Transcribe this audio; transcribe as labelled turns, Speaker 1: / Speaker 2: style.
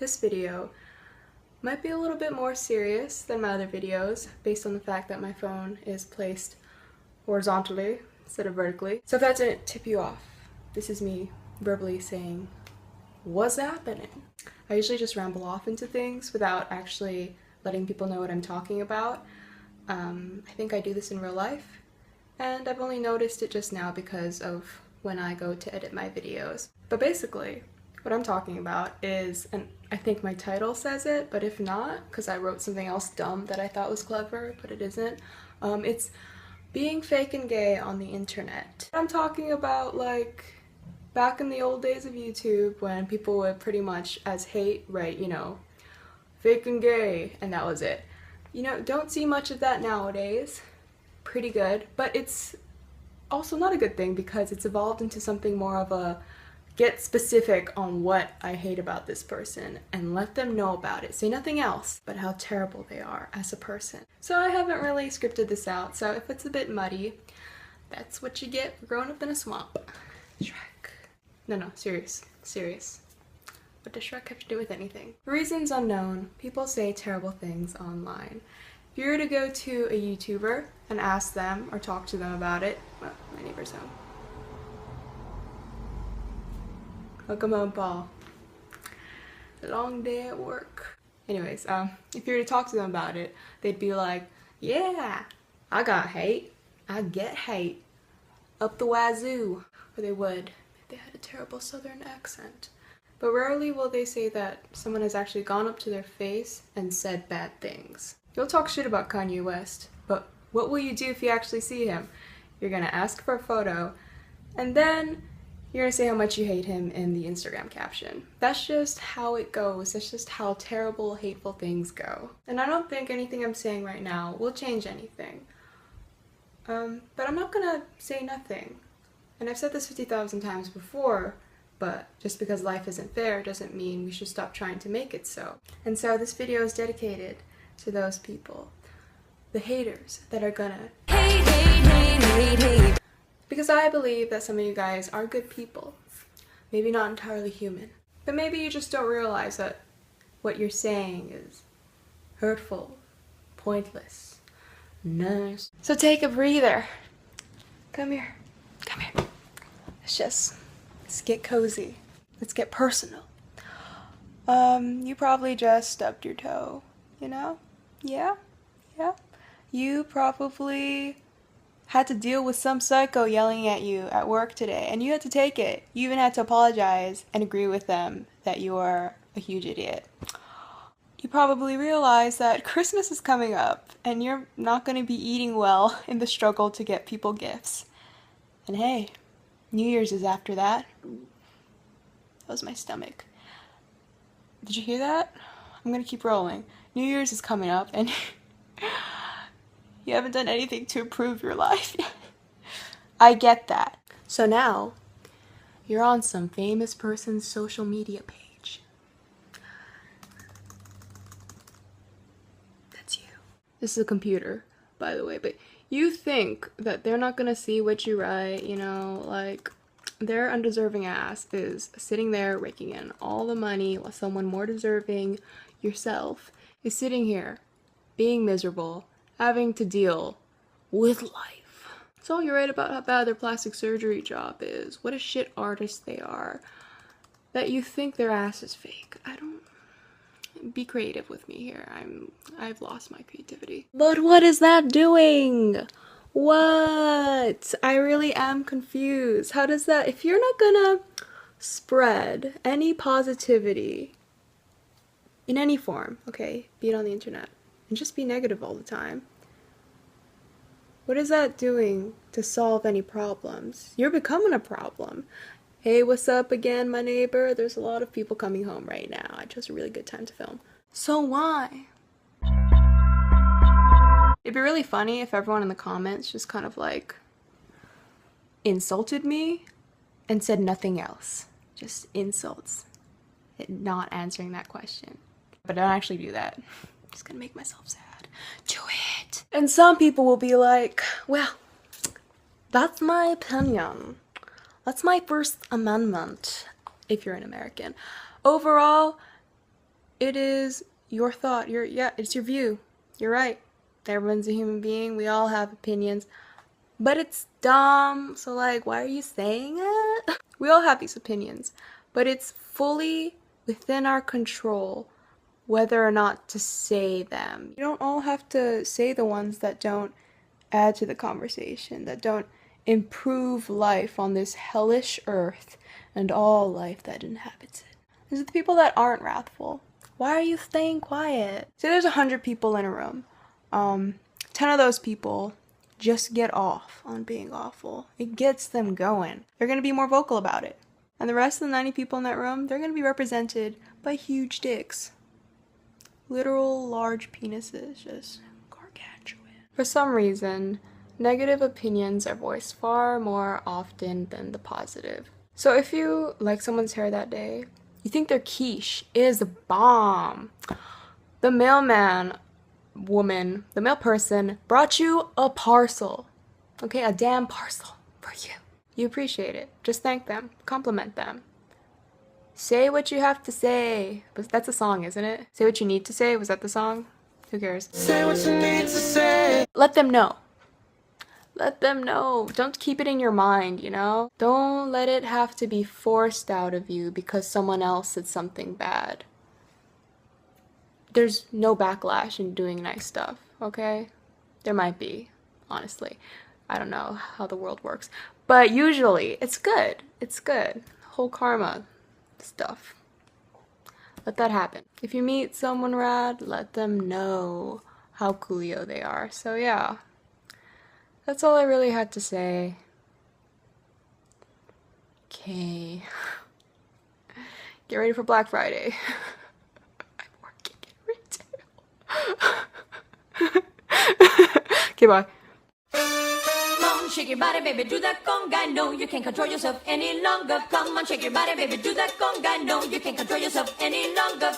Speaker 1: This video might be a little bit more serious than my other videos based on the fact that my phone is placed horizontally instead of vertically. So if that didn't tip you off, this is me verbally saying, what's happening? I usually just ramble off into things without actually letting people know what I'm talking about. I think I do this in real life, and I've only noticed it just now because of when I go to edit my videos. But basically, what I'm talking about is, and I think my title says it, but if not, because I wrote something else dumb that I thought was clever, but it isn't, it's being fake and gay on the internet. I'm talking about, like, back in the old days of YouTube when people would pretty much as hate write, you know, fake and gay, and that was it. You know, don't see much of that nowadays. Pretty good, but it's also not a good thing because it's evolved into something more of a get specific on what I hate about this person and let them know about it. Say nothing else but how terrible they are as a person. So I haven't really scripted this out, so if it's a bit muddy, that's what you get for growing up in a swamp. Shrek. No, serious. What does Shrek have to do with anything? For reasons unknown, people say terrible things online. If you were to go to a YouTuber and ask them or talk to them about it, well, my neighbor's home. Welcome home, Paul. Long day at work. Anyways, if you were to talk to them about it, they'd be like, yeah, I got hate. I get hate. Up the wazoo. Or they would if they had a terrible southern accent. But rarely will they say that someone has actually gone up to their face and said bad things. You'll talk shit about Kanye West, but what will you do if you actually see him? You're gonna ask for a photo, and then you're gonna say how much you hate him in the Instagram caption. That's just how it goes. That's just how terrible, hateful things go. And I don't think anything I'm saying right now will change anything. But I'm not gonna say nothing. And I've said this 50,000 times before, but just because life isn't fair doesn't mean we should stop trying to make it so. And so this video is dedicated to those people. The haters that are gonna hate. Because I believe that some of you guys are good people. Maybe not entirely human. But maybe you just don't realize that what you're saying is hurtful, pointless, nice. So take a breather. Come here. Let's get cozy. Let's get personal. You probably just stubbed your toe, you know? Yeah. You probably had to deal with some psycho yelling at you at work today, and you had to take it. You even had to apologize and agree with them that you are a huge idiot. You probably realize that Christmas is coming up, and you're not going to be eating well in the struggle to get people gifts. And hey, New Year's is after that. That was my stomach. Did you hear that? I'm gonna keep rolling. New Year's is coming up, and you haven't done anything to improve your life. I get that. So now, you're on some famous person's social media page. That's you. This is a computer, by the way, but you think that they're not gonna see what you write, you know, like, their undeserving ass is sitting there raking in all the money while someone more deserving, yourself, is sitting here being miserable, having to deal with life. So all you write about how bad their plastic surgery job is, what a shit artist they are, that you think their ass is fake. Be creative with me here. I've lost my creativity. But what is that doing? What? I really am confused. How does that, if you're not gonna spread any positivity in any form, okay, be it on the internet, and just be negative all the time, what is that doing to solve any problems? You're becoming a problem. Hey, what's up again, my neighbor? There's a lot of people coming home right now. I chose a really good time to film. So why? It'd be really funny if everyone in the comments just kind of like insulted me and said nothing else. Just insults. Not answering that question. But don't actually do that. I'm just gonna make myself sad. Do it! And some people will be like, well, that's my opinion. That's my First Amendment, if you're an American. Overall, It is your thought. It's your view. You're right. Everyone's a human being. We all have opinions. But it's dumb. So like, why are you saying it? We all have these opinions. But it's fully within our control whether or not to say them. You don't all have to say the ones that don't add to the conversation, that don't improve life on this hellish earth and all life that inhabits it. These are the people that aren't wrathful. Why are you staying quiet? Say there's 100 people in a room. 10 of those people just get off on being awful. It gets them going. They're going to be more vocal about it. And the rest of the 90 people in that room, they're going to be represented by huge dicks. Literal large penises, just gargantuan. For some reason, negative opinions are voiced far more often than the positive. So if you like someone's hair that day, you think their quiche is bomb. The mailman, woman, the mail person brought you a parcel. Okay, a damn parcel for you. You appreciate it. Just thank them. Compliment them. Say what you have to say. But that's a song, isn't it? Say what you need to say. Was that the song? Who cares? Say what you need to say. Let them know. Let them know. Don't keep it in your mind, you know? Don't let it have to be forced out of you because someone else said something bad. There's no backlash in doing nice stuff, okay? There might be, honestly. I don't know how the world works. But usually, it's good. It's good. Whole karma stuff. Let that happen. If you meet someone rad, let them know how coolio they are. So yeah, that's all I really had to say. Okay. Get ready for Black Friday. I'm working in retail. Okay, bye.
Speaker 2: Shake your body, baby, do that conga. No, you can't control yourself any longer. Come on, shake your body, baby, do that conga. No, you can't control yourself any longer.